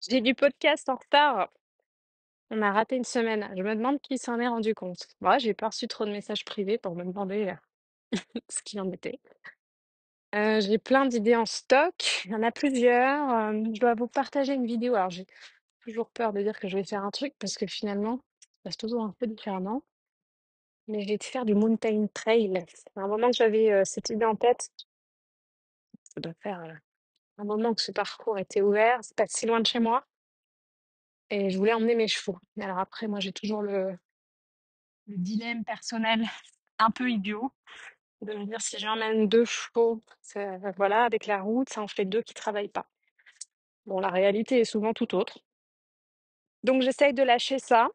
J'ai du podcast en retard. On a raté une semaine. Je me demande qui s'en est rendu compte. Moi, j'ai pas reçu trop de messages privés pour me demander ce qu'il en était. J'ai plein d'idées en stock. Il y en a plusieurs. Je dois vous partager une vidéo. Alors, j'ai toujours peur de dire que je vais faire un truc parce que finalement, ça se passe toujours un peu différemment. Mais j'ai été faire du mountain trail. À un moment que j'avais cette idée en tête, ça doit faire un moment que ce parcours était ouvert. C'est pas si loin de chez moi. Et je voulais emmener mes chevaux. Mais alors après, moi, j'ai toujours le dilemme personnel un peu idiot de me dire si j'emmène 2 chevaux, voilà, avec la route, ça en fait 2 qui travaillent pas. Bon, la réalité est souvent tout autre. Donc j'essaye de lâcher ça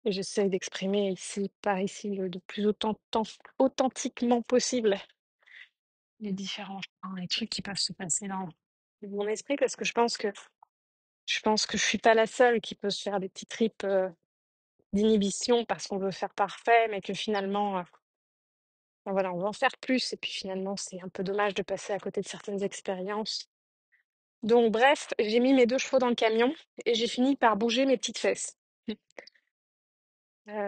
et j'essaye d'exprimer ici, par ici, le plus authentiquement possible les différents les trucs qui peuvent se passer dans mon esprit parce que je pense que je suis pas la seule qui peut se faire des petits trips, d'inhibition parce qu'on veut faire parfait, mais que finalement, enfin voilà, on veut en faire plus et puis finalement, c'est un peu dommage de passer à côté de certaines expériences. Donc bref, j'ai mis mes 2 chevaux dans le camion et j'ai fini par bouger mes petites fesses.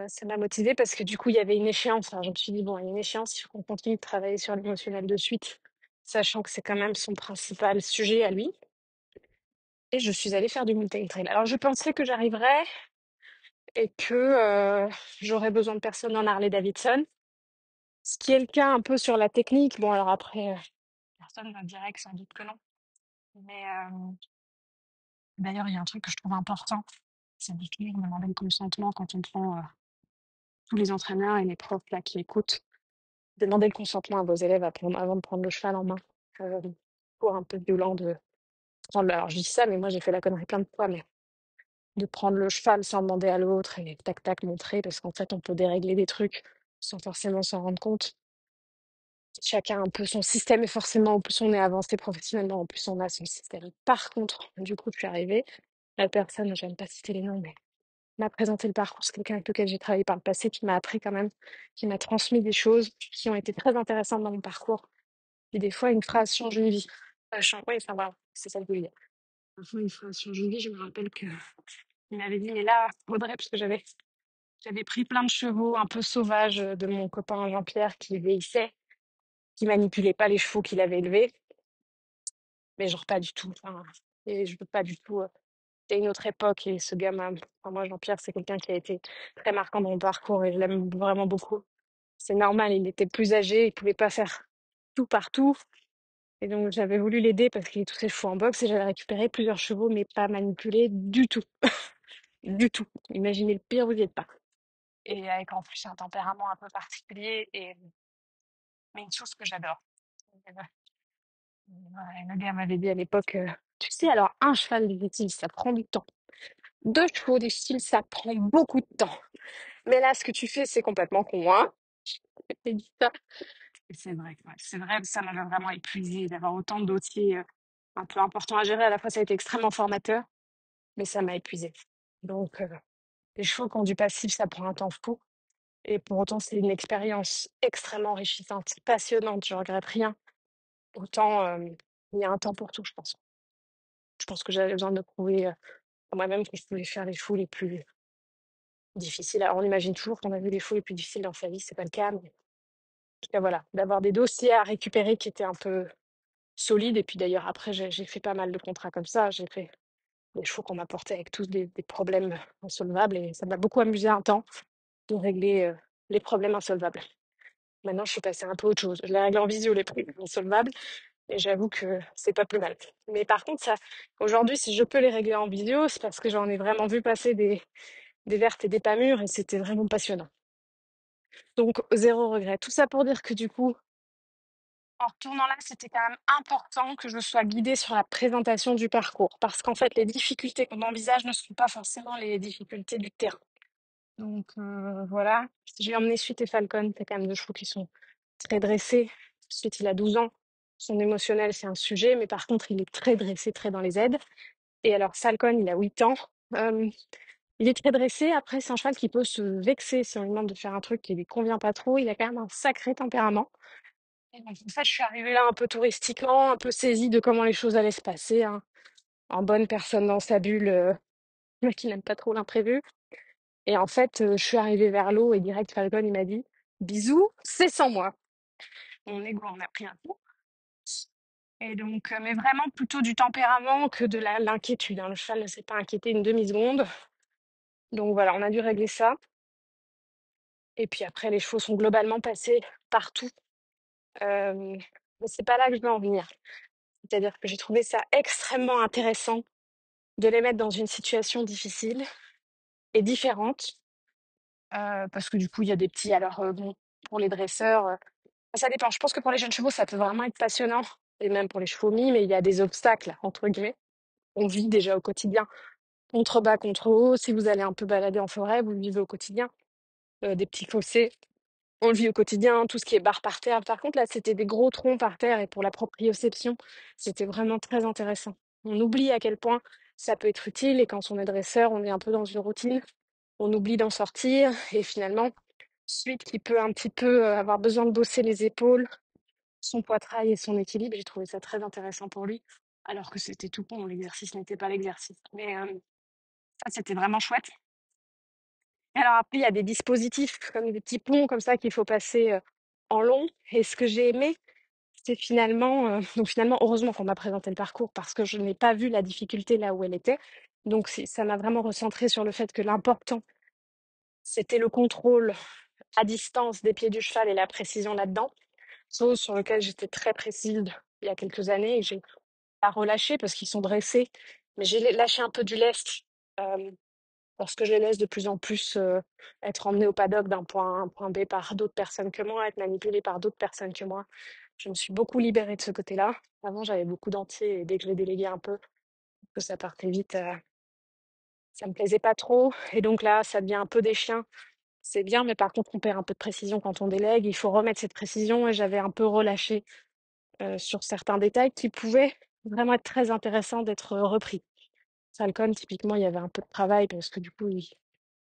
Ça m'a motivée parce que du coup, il y avait une échéance. Alors je me suis dit: «Bon, il y a une échéance, il faut qu'on continue de travailler sur l'émotionnel de suite», sachant que c'est quand même son principal sujet à lui et je suis allée faire du mountain trail. Alors je pensais que j'arriverais et que, j'aurais besoin de personne en Harley-Davidson, ce qui est le cas un peu sur la technique. Bon alors après, personne va me dirait que sans doute que non. Mais d'ailleurs, il y a un truc que je trouve important, c'est de toujours demander le consentement quand on prend, tous les entraîneurs et les profs là qui écoutent, demandez le consentement à vos élèves avant de prendre le cheval en main. Pour un peu violent de prendre alors je dis ça, mais moi j'ai fait la connerie plein de fois, mais de prendre le cheval sans demander à l'autre et tac tac montrer parce qu'en fait on peut dérégler des trucs sans forcément s'en rendre compte. Chacun a un peu son système et forcément au plus on est avancé professionnellement, au plus on a son système. Par contre, du coup je suis arrivée, la personne, j'aime pas citer les noms, mais m'a présenté le parcours. C'est quelqu'un avec lequel j'ai travaillé par le passé qui m'a appris quand même, qui m'a transmis des choses qui ont été très intéressantes dans mon parcours. Et des fois, une phrase change une vie. Oui, enfin voilà, c'est ça que je voulais dire. Parfois, une phrase change une vie. Je me rappelle que il m'avait dit, mais là, Audrey, parce que j'avais pris plein de chevaux un peu sauvages de mon copain Jean-Pierre qui vieillissait, qui manipulait pas les chevaux qu'il avait élevés, mais genre pas du tout. Enfin, et je veux pas du tout. C'était une autre époque et ce gars enfin, moi, Jean-Pierre, c'est quelqu'un qui a été très marquant dans mon parcours et je l'aime vraiment beaucoup. C'est normal, il était plus âgé, il pouvait pas faire tout partout. Et donc, j'avais voulu l'aider parce qu'il a tous ses chevaux en boxe et j'avais récupéré plusieurs chevaux, mais pas manipulés du tout. Du tout. Imaginez le pire, vous n'y êtes pas. Et avec en plus un tempérament un peu particulier, mais une chose que j'adore. Le gars m'avait dit à l'époque, tu sais, alors un cheval difficile, ça prend du temps. 2 chevaux difficiles, ça prend beaucoup de temps. Mais là, ce que tu fais, c'est complètement con, hein. Je t'ai dit ça. Et c'est vrai, ouais, c'est vrai, ça m'avait vraiment épuisé d'avoir autant de dossiers un peu importants à gérer. À la fois, ça a été extrêmement formateur, mais ça m'a épuisé. Donc, les chevaux qui ont du passif, ça prend un temps fou. Et pour autant, c'est une expérience extrêmement enrichissante, passionnante. Je regrette rien. Autant, il y a un temps pour tout, je pense. Je pense que j'avais besoin de prouver à moi-même que je pouvais faire les chevaux les plus difficiles. Alors, on imagine toujours qu'on a vu les chevaux les plus difficiles dans sa vie, c'est pas le cas, mais en tout cas, voilà, d'avoir des dossiers à récupérer qui étaient un peu solides. Et puis d'ailleurs, après, j'ai fait pas mal de contrats comme ça. J'ai fait des chevaux qu'on m'apportait avec tous des problèmes insolvables et ça m'a beaucoup amusé un temps de régler les problèmes insolvables. Maintenant, je suis passée un peu à autre chose. Je les règle en visio, les problèmes insolvables, et j'avoue que c'est pas plus mal. Mais par contre, ça, aujourd'hui, si je peux les régler en visio, c'est parce que j'en ai vraiment vu passer des vertes et des pas mûres et c'était vraiment passionnant. Donc, zéro regret. Tout ça pour dire que du coup, en retournant là, c'était quand même important que je sois guidée sur la présentation du parcours. Parce qu'en fait, les difficultés qu'on envisage ne sont pas forcément les difficultés du terrain. Donc, voilà. J'ai emmené Suite et Falcon, c'est quand même 2 chevaux qui sont très dressé. Ensuite, il a 12 ans. Son émotionnel, c'est un sujet, mais par contre, il est très dressé, très dans les aides. Et alors, Falcon, il a 8 ans. Il est très dressé. Après, c'est un cheval qui peut se vexer si on lui demande de faire un truc qui lui convient pas trop. Il a quand même un sacré tempérament. Et donc, en fait, je suis arrivée là un peu touristiquement, un peu saisie de comment les choses allaient se passer, hein. en bonne personne dans sa bulle, qui n'aime pas trop l'imprévu. Et en fait, je suis arrivée vers l'eau et direct Falcon, il m'a dit: «Bisous, c'est sans moi». Mon ego en a pris un coup. Et donc, mais vraiment plutôt du tempérament que de l'inquiétude, hein. Le cheval ne s'est pas inquiété une demi-seconde. Donc voilà, on a dû régler ça. Et puis après, les chevaux sont globalement passés partout. Mais c'est pas là que je veux en venir. C'est-à-dire que j'ai trouvé ça extrêmement intéressant de les mettre dans une situation difficile et différente. Parce que du coup, il y a des petits. Alors, bon, pour les dresseurs, ça dépend. Je pense que pour les jeunes chevaux, ça peut vraiment être passionnant. Et même pour les chevaux mis, mais il y a des obstacles, entre guillemets. On vit déjà au quotidien. Contrebas, contre haut. Si vous allez un peu balader en forêt, vous le vivez au quotidien. Des petits fossés, on le vit au quotidien. Tout ce qui est barre par terre. Par contre, là, c'était des gros troncs par terre. Et pour la proprioception, c'était vraiment très intéressant. On oublie à quel point ça peut être utile. Et quand on est dresseur, on est un peu dans une routine. On oublie d'en sortir. Et finalement, suite qui peut un petit peu avoir besoin de bosser les épaules, son poitrail et son équilibre, j'ai trouvé ça très intéressant pour lui. Alors que c'était tout con, l'exercice n'était pas l'exercice. Mais ça, c'était vraiment chouette. Et alors après, il y a des dispositifs comme des petits ponts comme ça qu'il faut passer en long. Et ce que j'ai aimé, c'est finalement, donc finalement, heureusement qu'on m'a présenté le parcours parce que je n'ai pas vu la difficulté là où elle était. Donc ça m'a vraiment recentré sur le fait que l'important, c'était le contrôle à distance des pieds du cheval et la précision là-dedans. Chose sur lequel j'étais très précise il y a quelques années et que j'ai pas relâché parce qu'ils sont dressés. Mais j'ai lâché un peu du lest. euh, Parce que je les laisse de plus en plus être emmenés au paddock d'un point A à un point B par d'autres personnes que moi, être manipulés par d'autres personnes que moi. Je me suis beaucoup libérée de ce côté-là. Avant, j'avais beaucoup d'entiers et dès que je les déléguais un peu, que ça partait vite, ça me plaisait pas trop. Et donc là, ça devient un peu des chiens. C'est bien, mais par contre, on perd un peu de précision quand on délègue. Il faut remettre cette précision et j'avais un peu relâché sur certains détails qui pouvaient vraiment être très intéressants d'être repris. Falcon, typiquement, il y avait un peu de travail parce que du coup,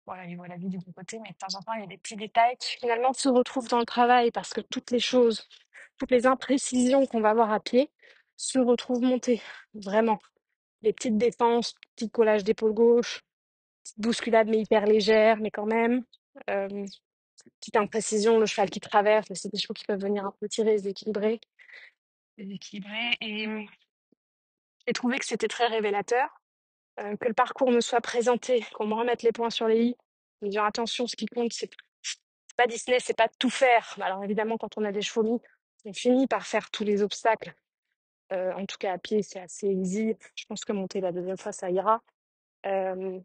voilà, il voit la vie du bon côté, mais de temps en temps, il y a des petits détails qui finalement se retrouvent dans le travail parce que toutes les choses, toutes les imprécisions qu'on va avoir à pied se retrouvent montées. Vraiment. Les petites défenses, petit collage d'épaule gauche, petite bousculade mais hyper légère, mais quand même. Euh, Petite imprécision, le cheval qui traverse, c'est des chevaux qui peuvent venir un peu tirer, déséquilibrer. Et j'ai trouvé que c'était très révélateur, que le parcours me soit présenté, qu'on me remette les points sur les i, me dire attention, ce qui compte, c'est pas Disney, c'est pas de tout faire. Bah, alors évidemment, quand on a des chevaux mis, on finit par faire tous les obstacles. En tout cas, à pied, c'est assez easy. Je pense que monter la deuxième fois, ça ira. Euh,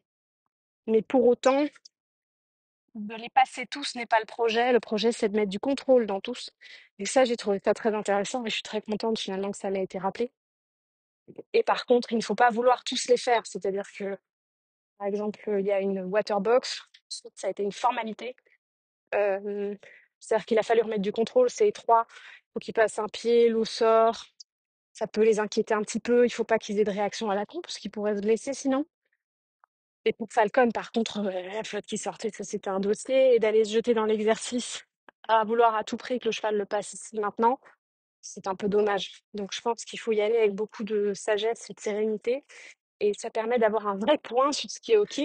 mais pour autant, de les passer tous n'est pas le projet. Le projet, c'est de mettre du contrôle dans tous. Et ça, j'ai trouvé ça très intéressant et je suis très contente finalement que ça m'ait été rappelé. Et par contre, il ne faut pas vouloir tous les faire. C'est-à-dire que, par exemple, il y a une waterbox. Ça a été une formalité. Euh, C'est-à-dire qu'il a fallu remettre du contrôle. C'est étroit. Il faut qu'ils passent un pied, l'eau sort. Ça peut les inquiéter un petit peu. Il faut pas qu'ils aient de réaction à la con parce qu'ils pourraient se blesser sinon. Et pour Falcon, par contre, la flotte qui sortait, ça c'était un dossier. Et d'aller se jeter dans l'exercice à vouloir à tout prix que le cheval le passe ici maintenant, c'est un peu dommage. Donc je pense qu'il faut y aller avec beaucoup de sagesse et de sérénité. Et ça permet d'avoir un vrai point sur ce qui est OK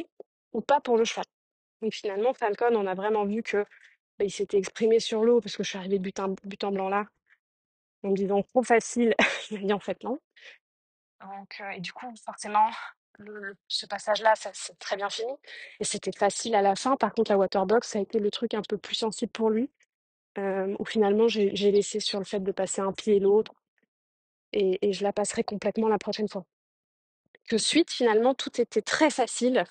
ou pas pour le cheval. Donc finalement, Falcon, on a vraiment vu que il s'était exprimé sur l'eau parce que je suis arrivée but en blanc là, en me disant trop facile. Il m'a dit en fait non. Donc, et du coup, forcément, ce passage-là, ça s'est très bien fini. Et c'était facile à la fin. Par contre, la waterbox, ça a été le truc un peu plus sensible pour lui, où finalement, j'ai laissé sur le fait de passer un pied et l'autre. Et je la passerai complètement la prochaine fois. Que suite, finalement, tout était très facile.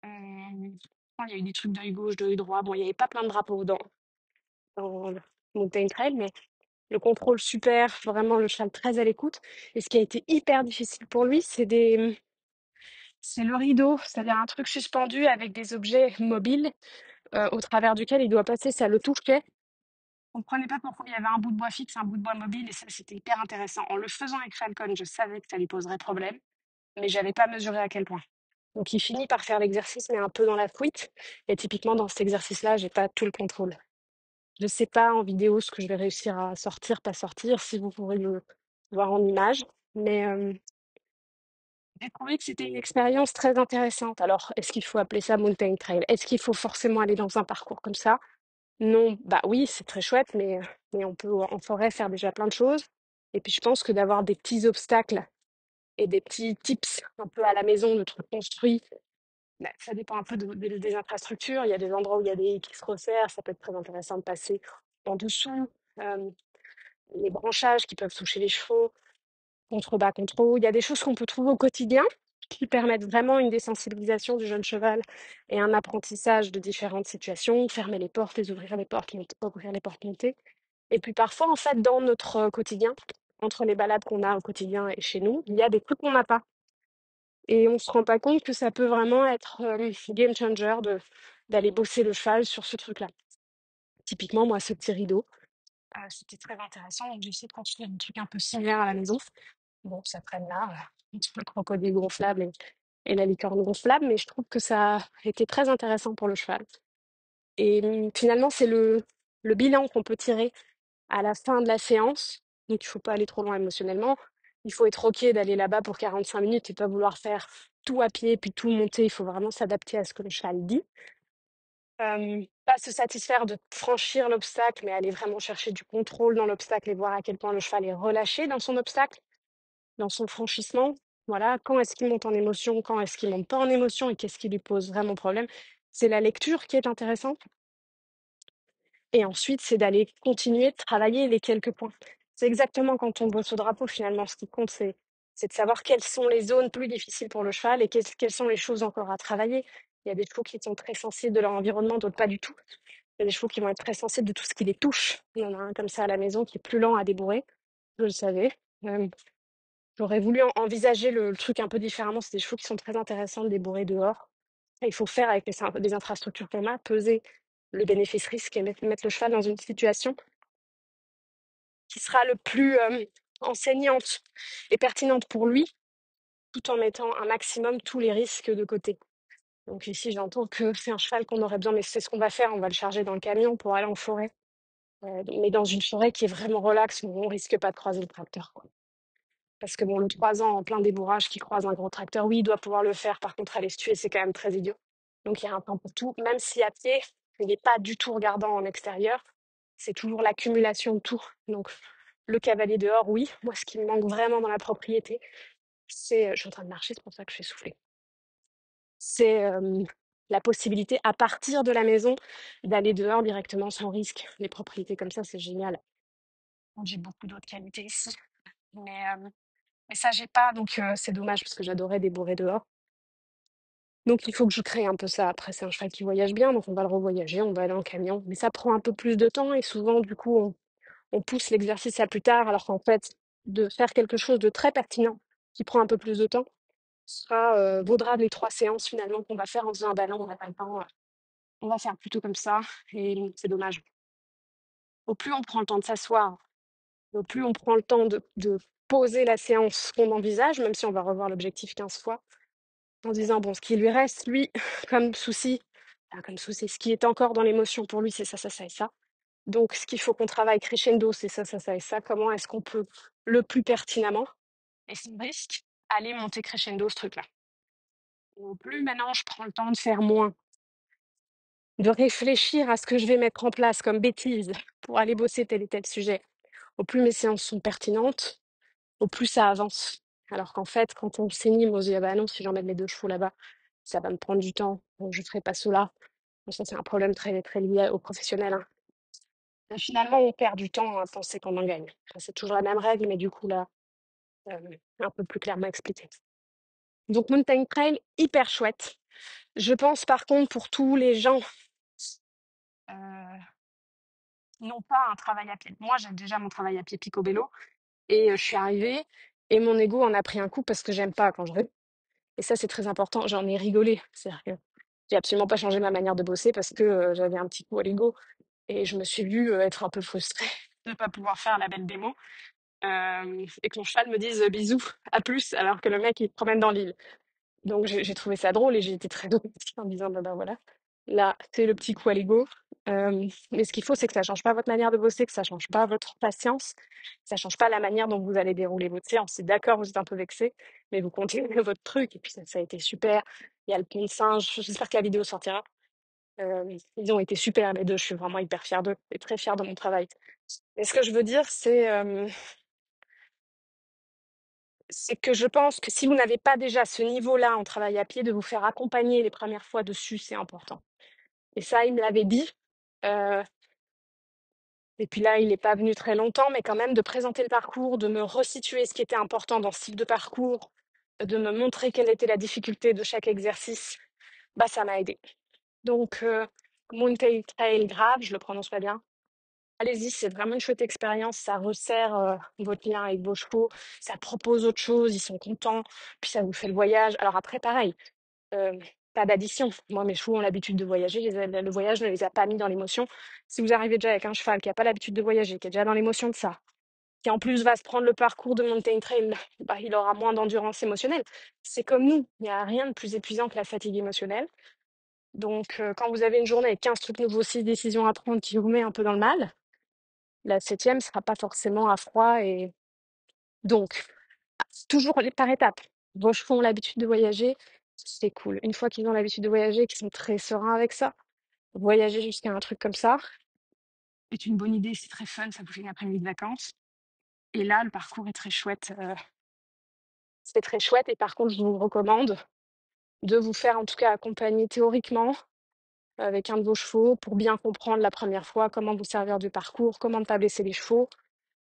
Il y a eu des trucs d'œil gauche, d'œil droit. Bon, il n'y avait pas plein de drapeaux dans le Mountain Trail, mais le contrôle super, vraiment le cheval très à l'écoute. Et ce qui a été hyper difficile pour lui, c'est le rideau, c'est-à-dire un truc suspendu avec des objets mobiles au travers duquel il doit passer. Ça le touchait. On ne comprenait pas pourquoi il y avait un bout de bois fixe, un bout de bois mobile, et ça, c'était hyper intéressant. En le faisant avec Falcon, je savais que ça lui poserait problème, mais j'avais pas mesuré à quel point. Donc il finit par faire l'exercice, mais un peu dans la fuite. Et typiquement, dans cet exercice-là, j'ai pas tout le contrôle. Je sais pas en vidéo ce que je vais réussir à sortir, pas sortir, si vous pourrez le voir en image. Mais J'ai trouvé que c'était une expérience très intéressante. Alors, est-ce qu'il faut appeler ça mountain trail? Est-ce qu'il faut forcément aller dans un parcours comme ça? Non, bah oui, c'est très chouette, mais on peut en forêt faire déjà plein de choses. Et puis je pense que d'avoir des petits obstacles et des petits tips un peu à la maison de trucs construits, bah, ça dépend un peu des infrastructures. Il y a des endroits où il y a des haies qui se resserrent, ça peut être très intéressant de passer en dessous. Euh, les branchages qui peuvent toucher les chevaux, contrebas, contre haut. Il y a des choses qu'on peut trouver au quotidien qui permettent vraiment une désensibilisation du jeune cheval et un apprentissage de différentes situations, fermer les portes, les ouvrir les portes, ouvrir les portes, monter. Et puis parfois, en fait, dans notre quotidien, entre les balades qu'on a au quotidien et chez nous, il y a des trucs qu'on n'a pas. Et on se rend pas compte que ça peut vraiment être game changer d'aller bosser le cheval sur ce truc-là. Typiquement, moi, ce petit rideau, c'était très intéressant. Donc, j'ai essayé de construire un truc un peu similaire à la maison. Bon, ça traîne là, entre le crocodile gonflable et la licorne gonflable, mais je trouve que ça a été très intéressant pour le cheval. Et finalement, c'est le bilan qu'on peut tirer à la fin de la séance. Donc, il faut pas aller trop loin émotionnellement. Il faut être OK d'aller là-bas pour 45 minutes et pas vouloir faire tout à pied puis tout monter. Il faut vraiment s'adapter à ce que le cheval dit. Pas se satisfaire de franchir l'obstacle, mais aller vraiment chercher du contrôle dans l'obstacle et voir à quel point le cheval est relâché dans son obstacle, dans son franchissement. Voilà, quand est-ce qu'il monte en émotion, quand est-ce qu'il monte pas en émotion et qu'est-ce qui lui pose vraiment problème. C'est la lecture qui est intéressante. Et ensuite, c'est d'aller continuer de travailler les quelques points. C'est exactement quand on bosse au drapeau, finalement, ce qui compte, c'est de savoir quelles sont les zones plus difficiles pour le cheval et quelles sont les choses encore à travailler. Il y a des chevaux qui sont très sensibles de leur environnement, d'autres pas du tout. Il y a des chevaux qui vont être très sensibles de tout ce qui les touche. Il y en a un comme ça à la maison qui est plus lent à débourrer, je le savais. Euh, J'aurais voulu envisager le truc un peu différemment. C'est des chevaux qui sont très intéressants de débourrer dehors. Et il faut faire avec les infrastructures qu'on a, peser le bénéfice-risque et mettre le cheval dans une situation qui sera le plus enseignante et pertinente pour lui, tout en mettant un maximum tous les risques de côté. Donc ici, j'entends que c'est un cheval qu'on aurait besoin, mais c'est ce qu'on va faire. On va le charger dans le camion pour aller en forêt. Mais dans une forêt qui est vraiment relaxe, où on risque pas de croiser le tracteur, quoi. Parce que bon, le 3 ans en plein débourrage qui croise un gros tracteur, oui, il doit pouvoir le faire. Par contre, aller se tuer, c'est quand même très idiot. Donc il y a un temps pour tout. Même si à pied, il n'est pas du tout regardant en extérieur, c'est toujours l'accumulation de tout. Donc le cavalier dehors, oui. Moi, ce qui me manque vraiment dans la propriété, c'est, je suis en train de marcher, c'est pour ça que je fais souffler. C'est la possibilité, à partir de la maison, d'aller dehors directement sans risque. Les propriétés comme ça, c'est génial. J'ai beaucoup d'autres qualités ici. Mais ça, j'ai pas, donc c'est dommage parce que j'adorais débourrer dehors. Donc il faut que je crée un peu ça. Après, c'est un cheval qui voyage bien, donc on va le revoyager, on va aller en camion. Mais ça prend un peu plus de temps et souvent, du coup, on pousse l'exercice à plus tard, alors qu'en fait, de faire quelque chose de très pertinent qui prend un peu plus de temps vaudra les 3 séances finalement qu'on va faire en faisant un ballon. On n'a pas le temps. On va faire plutôt comme ça et c'est dommage. Au plus on prend le temps de s'asseoir, au plus on prend le temps de poser la séance qu'on envisage, même si on va revoir l'objectif 15 fois, en se disant, bon, ce qui lui reste, lui, comme souci, comme souci, ce qui est encore dans l'émotion pour lui, c'est ça, ça, ça et ça. Donc, ce qu'il faut qu'on travaille crescendo, c'est ça, ça, ça et ça. Comment est-ce qu'on peut le plus pertinemment, et sans risque, aller monter crescendo ce truc-là. Au plus maintenant, je prends le temps de faire moins, de réfléchir à ce que je vais mettre en place comme bêtise pour aller bosser tel et tel sujet. Au plus mes séances sont pertinentes, au plus ça avance. Alors qu'en fait, quand on s'énime, on se dit, ah bah non, si j'emmène mes 2 chevaux là-bas, ça va me prendre du temps, donc je ne ferai pas cela. Bon, ça, c'est un problème très, très lié aux professionnels, hein. Et finalement, on perd du temps à penser qu'on en gagne. Enfin, c'est toujours la même règle, mais du coup, là, euh, un peu plus clairement expliqué. Donc, Mountain Trail, hyper chouette. Je pense par contre pour tous les gens euh, qui n'ont pas un travail à pied. Moi, j'ai déjà mon travail à pied picobello et je suis arrivée et mon ego en a pris un coup parce que j'aime pas quand je vais. Et ça, c'est très important. J'en ai rigolé. C'est-à-dire que j'ai absolument pas changé ma manière de bosser parce que j'avais un petit coup à l'ego et je me suis vue être un peu frustrée de ne pas pouvoir faire la belle démo et que mon cheval me dise bisous, à plus, alors que le mec il te promène dans l'île. Donc j'ai trouvé ça drôle et j'ai été très drôle en me disant bah voilà. Là, c'est le petit coup à l'ego. Mais ce qu'il faut, c'est que ça change pas votre manière de bosser, que ça change pas votre patience, ça change pas la manière dont vous allez dérouler votre séance. C'est d'accord, vous êtes un peu vexé, mais vous continuez votre truc. Et puis ça a été super. Il y a le pont de singe. J'espère que la vidéo sortira. Ils ont été super les deux. Je suis vraiment hyper fière d'eux et très fière de mon travail. Et ce que je veux dire, c'est que je pense que si vous n'avez pas déjà ce niveau-là en travail à pied, de vous faire accompagner les premières fois dessus, c'est important. Et ça, il me l'avait dit. Euh, et puis là, il n'est pas venu très longtemps, mais quand même de présenter le parcours, de me resituer ce qui était important dans ce type de parcours, de me montrer quelle était la difficulté de chaque exercice, bah ça m'a aidé. Donc, Mountain Trail Grave, je le prononce pas bien. Allez-y, c'est vraiment une chouette expérience. Ça resserre votre lien avec vos chevaux, ça propose autre chose, ils sont contents, puis ça vous fait le voyage. Alors après, pareil, euh, pas d'addition. Moi, mes chevaux ont l'habitude de voyager, le voyage ne les a pas mis dans l'émotion. Si vous arrivez déjà avec un cheval qui n'a pas l'habitude de voyager, qui est déjà dans l'émotion de ça, qui en plus va se prendre le parcours de mountain trail, bah, il aura moins d'endurance émotionnelle. C'est comme nous, il n'y a rien de plus épuisant que la fatigue émotionnelle. Donc, quand vous avez une journée avec 15 trucs nouveaux, 6 décisions à prendre qui vous met un peu dans le mal, la septième sera pas forcément à froid. Et donc, toujours par étapes. Vos chevaux ont l'habitude de voyager, c'est cool. Une fois qu'ils ont l'habitude de voyager, qu'ils sont très sereins avec ça, voyager jusqu'à un truc comme ça est une bonne idée, c'est très fun, ça vous fait une après-midi de vacances. Et là, le parcours est très chouette. C'est très chouette. Et par contre, je vous recommande de vous faire en tout cas accompagner théoriquement avec un de vos chevaux pour bien comprendre la première fois comment vous servir du parcours, comment ne pas blesser les chevaux,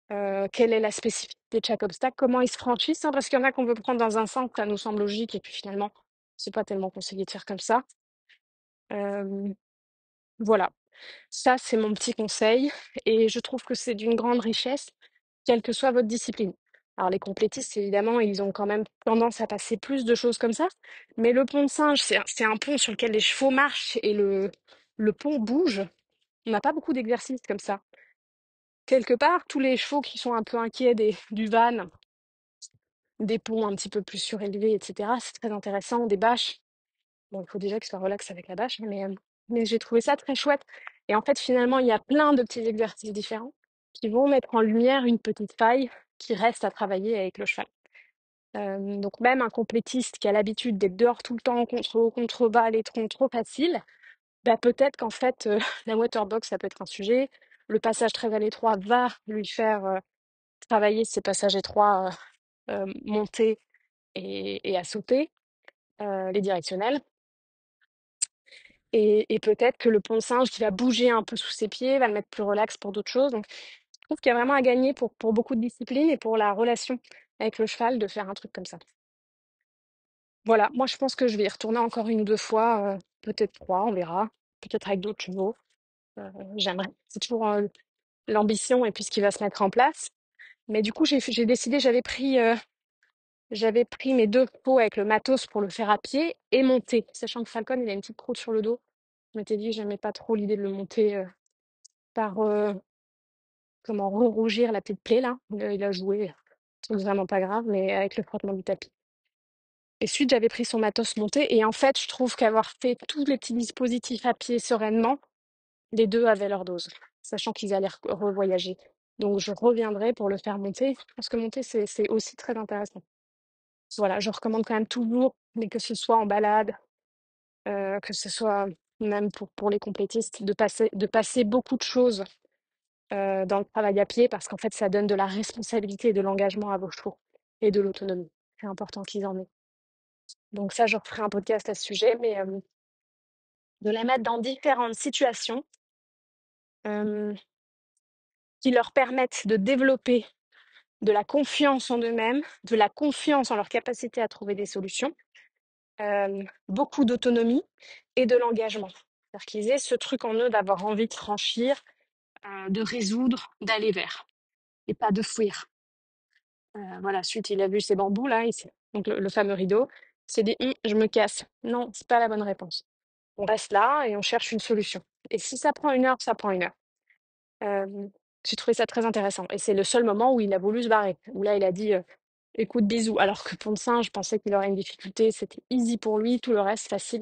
quelle est la spécificité de chaque obstacle, comment ils se franchissent, hein, parce qu'il y en a qu'on veut prendre dans un sens, ça nous semble logique, et puis finalement, c'est pas tellement conseillé de faire comme ça. Euh, voilà, ça c'est mon petit conseil, et je trouve que c'est d'une grande richesse, quelle que soit votre discipline. Alors les complétistes, évidemment, ils ont quand même tendance à passer plus de choses comme ça, mais le pont de singe, c'est un pont sur lequel les chevaux marchent et le pont bouge. On n'a pas beaucoup d'exercices comme ça. Quelque part, tous les chevaux qui sont un peu inquiets du van, des ponts un petit peu plus surélevés, etc., c'est très intéressant, des bâches. Bon, il faut déjà qu'ils soient relax avec la bâche, hein, mais j'ai trouvé ça très chouette. Et en fait, finalement, il y a plein de petits exercices différents qui vont mettre en lumière une petite faille qui reste à travailler avec le cheval. Donc même un complétiste qui a l'habitude d'être dehors tout le temps, contre haut, contre bas, les troncs trop faciles, bah peut-être qu'en fait, la waterbox, ça peut être un sujet. Le passage très à l'étroit va lui faire travailler ces passages étroits, monter et à sauter, les directionnels. Et peut-être que le pont de singe qui va bouger un peu sous ses pieds va le mettre plus relax pour d'autres choses. Donc, je trouve qu'il y a vraiment à gagner pour beaucoup de disciplines et pour la relation avec le cheval de faire un truc comme ça. Voilà, moi je pense que je vais y retourner encore une ou deux fois, peut-être trois, on verra. Peut-être avec d'autres chevaux. J'aimerais. C'est toujours l'ambition et puis ce qui va se mettre en place. Mais du coup, j'ai décidé, j'avais pris mes deux pots avec le matos pour le faire à pied et monter, sachant que Falcon, il a une petite croûte sur le dos. Je m'étais dit que j'aimais pas trop l'idée de le monter par comment rougir la petite plaie là. Il a joué, c'est vraiment pas grave, mais avec le frottement du tapis. Et suite, j'avais pris son matos monté et en fait, je trouve qu'avoir fait tous les petits dispositifs à pied sereinement, les deux avaient leur dose, sachant qu'ils allaient revoyager. Donc, je reviendrai pour le faire monter, parce que monter, c'est aussi très intéressant. Voilà, je recommande quand même toujours, mais que ce soit en balade, que ce soit même pour les complétistes, de passer beaucoup de choses dans le travail à pied parce qu'en fait, ça donne de la responsabilité et de l'engagement à vos chevaux et de l'autonomie. C'est important qu'ils en aient. Donc ça, je referai un podcast à ce sujet, mais de la mettre dans différentes situations euh, qui leur permettent de développer de la confiance en eux-mêmes, de la confiance en leur capacité à trouver des solutions, beaucoup d'autonomie et de l'engagement. C'est-à-dire qu'ils aient ce truc en eux d'avoir envie de franchir, de résoudre, d'aller vers et pas de fuir. Voilà, suite, il a vu ces bambous là, donc le fameux rideau, il s'est dit: je me casse. Non, c'est pas la bonne réponse. On reste là et on cherche une solution. Et si ça prend une heure, ça prend une heure. Euh, j'ai trouvé ça très intéressant. Et c'est le seul moment où il a voulu se barrer. Où là, il a dit écoute, bisous. Alors que Pont-de-Singe, je pensais qu'il aurait une difficulté, c'était easy pour lui, tout le reste facile.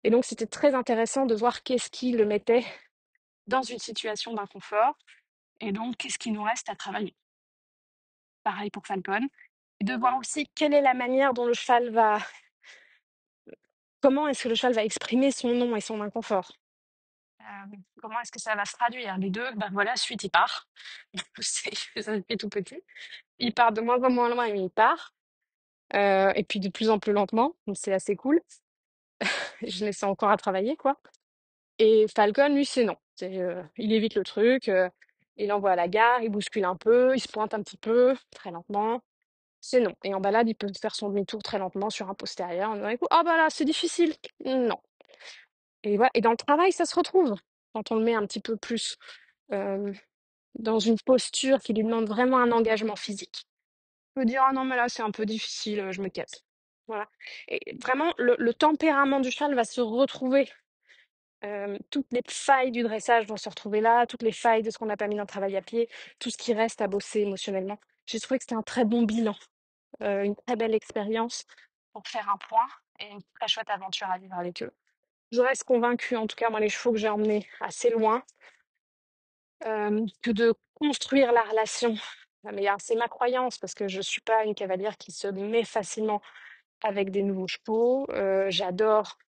Et donc, c'était très intéressant de voir qu'est-ce qui le mettait dans une situation d'inconfort et donc qu'est-ce qui nous reste à travailler. Pareil pour Falcon. Et de voir aussi quelle est la manière dont le cheval va, comment est-ce que le cheval va exprimer son nom et son inconfort. Comment est-ce que ça va se traduire? Les deux, ben voilà, suite, il part. Ça fait tout petit. Il part de moins en moins loin, mais il part. Et puis de plus en plus lentement, donc c'est assez cool. Je laisse encore à travailler, quoi. Et Falcon, lui, c'est non. Il évite le truc, il envoie à la gare, il bouscule un peu, il se pointe un petit peu, très lentement. C'est non. Et en balade, il peut faire son demi-tour très lentement sur un postérieur en disant, écoute, ah bah là, c'est difficile. Non. Et voilà. Et dans le travail, ça se retrouve quand on le met un petit peu plus euh, dans une posture qui lui demande vraiment un engagement physique. Il peut dire, ah non, mais là, c'est un peu difficile, je me casse. Voilà. Et vraiment, le tempérament du cheval va se retrouver. Toutes les failles du dressage vont se retrouver là, toutes les failles de ce qu'on n'a pas mis dans le travail à pied, tout ce qui reste à bosser émotionnellement. J'ai trouvé que c'était un très bon bilan, une très belle expérience pour faire un point et une très chouette aventure à vivre avec eux. Je reste convaincue, en tout cas, moi, les chevaux que j'ai emmenés assez loin, que de construire la relation. Mais c'est ma croyance, parce que je suis pas une cavalière qui se met facilement avec des nouveaux chevaux. J'adore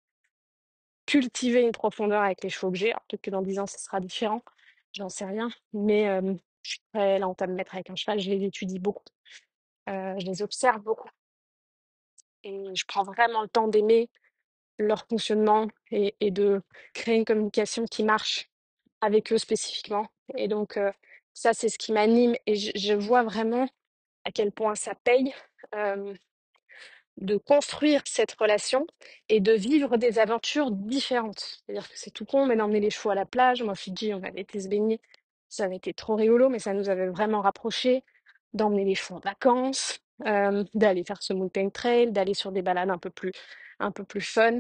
cultiver une profondeur avec les chevaux que j'ai. Alors, peut-être que dans 10 ans, ce sera différent, j'en sais rien. Mais je suis très lente à me mettre avec un cheval, je les étudie beaucoup, je les observe beaucoup et je prends vraiment le temps d'aimer leur fonctionnement et de créer une communication qui marche avec eux spécifiquement. Et donc, ça, c'est ce qui m'anime et je vois vraiment à quel point ça paye. euh, de construire cette relation et de vivre des aventures différentes. C'est-à-dire que c'est tout con, mais d'emmener les chevaux à la plage. Moi, Fidji, on avait été se baigner. Ça avait été trop rigolo, mais ça nous avait vraiment rapprochés. D'emmener les chevaux en vacances, d'aller faire ce mountain trail, d'aller sur des balades un peu plus fun.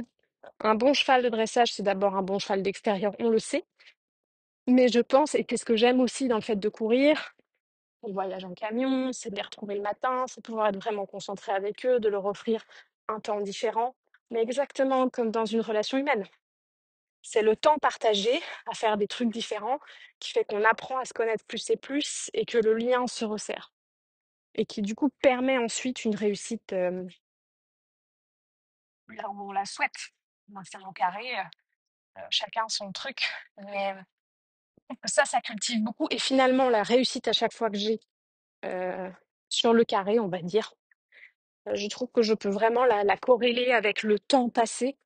Un bon cheval de dressage, c'est d'abord un bon cheval d'extérieur, on le sait. Mais je pense, et c'est ce que j'aime aussi dans le fait de courir, on voyage en camion, c'est de les retrouver le matin, c'est pouvoir être vraiment concentré avec eux, de leur offrir un temps différent, mais exactement comme dans une relation humaine. C'est le temps partagé à faire des trucs différents qui fait qu'on apprend à se connaître plus et que le lien se resserre. Et qui du coup permet ensuite une réussite là où on la souhaite. Dans le salon carré, chacun son truc. Mais ça cultive beaucoup. Et finalement, la réussite à chaque fois que j'ai euh, sur le carré, on va dire, je trouve que je peux vraiment la corréler avec le temps passé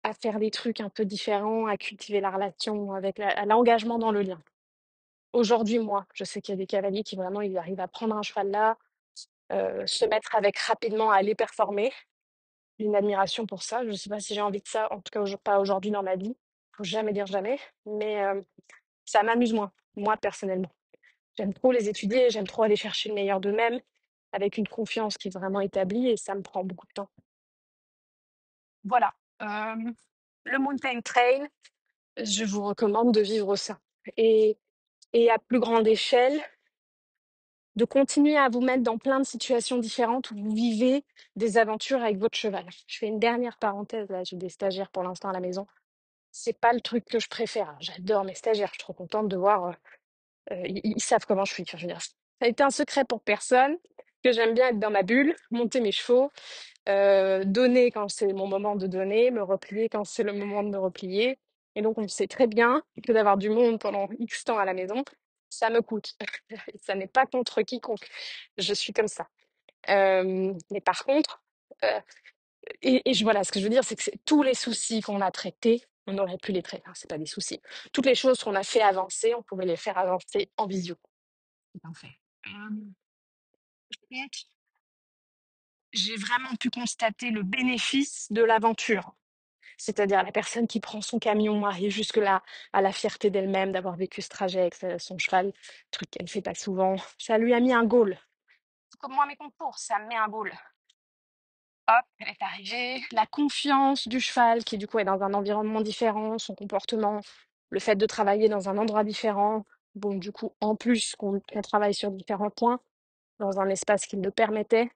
à faire des trucs un peu différents, à cultiver la relation avec l'engagement dans le lien. Aujourd'hui, moi, je sais qu'il y a des cavaliers qui vraiment ils arrivent à prendre un cheval là, se mettre avec rapidement à aller performer. J'ai une admiration pour ça. Je ne sais pas si j'ai envie de ça, en tout cas pas aujourd'hui dans ma vie. Faut jamais dire jamais, mais ça m'amuse moins, moi personnellement. J'aime trop les étudier, j'aime trop aller chercher le meilleur d'eux-mêmes avec une confiance qui est vraiment établie et ça me prend beaucoup de temps. Voilà. Le mountain trail, je vous recommande de vivre ça. Et, et à plus grande échelle, de continuer à vous mettre dans plein de situations différentes où vous vivez des aventures avec votre cheval. Je fais une dernière parenthèse, là, j'ai des stagiaires pour l'instant à la maison. C'est pas le truc que je préfère. J'adore mes stagiaires, je suis trop contente de voir. Ils savent comment je suis. Enfin, je veux dire, ça a été un secret pour personne, que j'aime bien être dans ma bulle, monter mes chevaux, donner quand c'est mon moment de donner, me replier quand c'est le moment de me replier. Et donc, on sait très bien que d'avoir du monde pendant X temps à la maison, ça me coûte. Ça n'est pas contre quiconque. Je suis comme ça. Mais par contre, euh, voilà, ce que je veux dire, c'est que tous les soucis qu'on a traités, on aurait pu les traiter. Enfin, c'est pas des soucis. Toutes les choses qu'on a fait avancer, on pouvait les faire avancer en visio. C'est parfait. Donc, j'ai vraiment pu constater le bénéfice de l'aventure. C'est-à-dire la personne qui prend son camion arrive jusque-là à la fierté d'elle-même d'avoir vécu ce trajet avec son cheval, truc qu'elle ne fait pas souvent. Ça lui a mis un goal. Comme moi, mes concours, ça me met un goal. Hop, elle est arrivée. La confiance du cheval, qui du coup est dans un environnement différent, son comportement, le fait de travailler dans un endroit différent. Bon, du coup, en plus qu'on travaille sur différents points, dans un espace qui le permettait,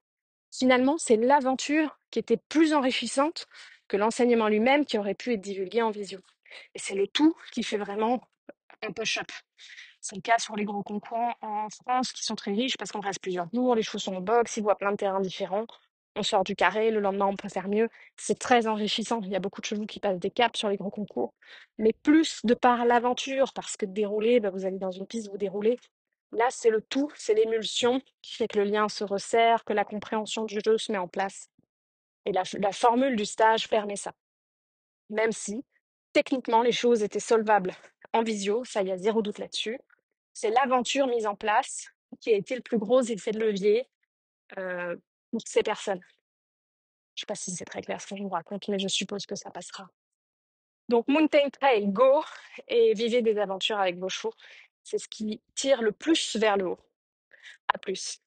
Finalement, c'est l'aventure qui était plus enrichissante que l'enseignement lui-même qui aurait pu être divulgué en visio. Et c'est le tout qui fait vraiment un push-up. C'est le cas sur les gros concours en France qui sont très riches parce qu'on reste plusieurs jours, les choses sont en boxe, ils voient plein de terrains différents. On sort du carré, le lendemain on peut faire mieux. C'est très enrichissant. Il y a beaucoup de chevaux qui passent des caps sur les gros concours. Mais plus de par l'aventure, parce que dérouler, bah, vous allez dans une piste, vous déroulez. Là, c'est le tout, c'est l'émulsion qui fait que le lien se resserre, que la compréhension du jeu se met en place. Et la formule du stage permet ça. Même si, techniquement, les choses étaient solvables en visio, ça y a zéro doute là-dessus. C'est l'aventure mise en place qui a été le plus gros effet de levier euh, pour ces personnes. Je ne sais pas si c'est très clair ce que je vous raconte, mais je suppose que ça passera. Donc, Mountain Trail, go et vivez des aventures avec vos chevaux. C'est ce qui tire le plus vers le haut. À plus.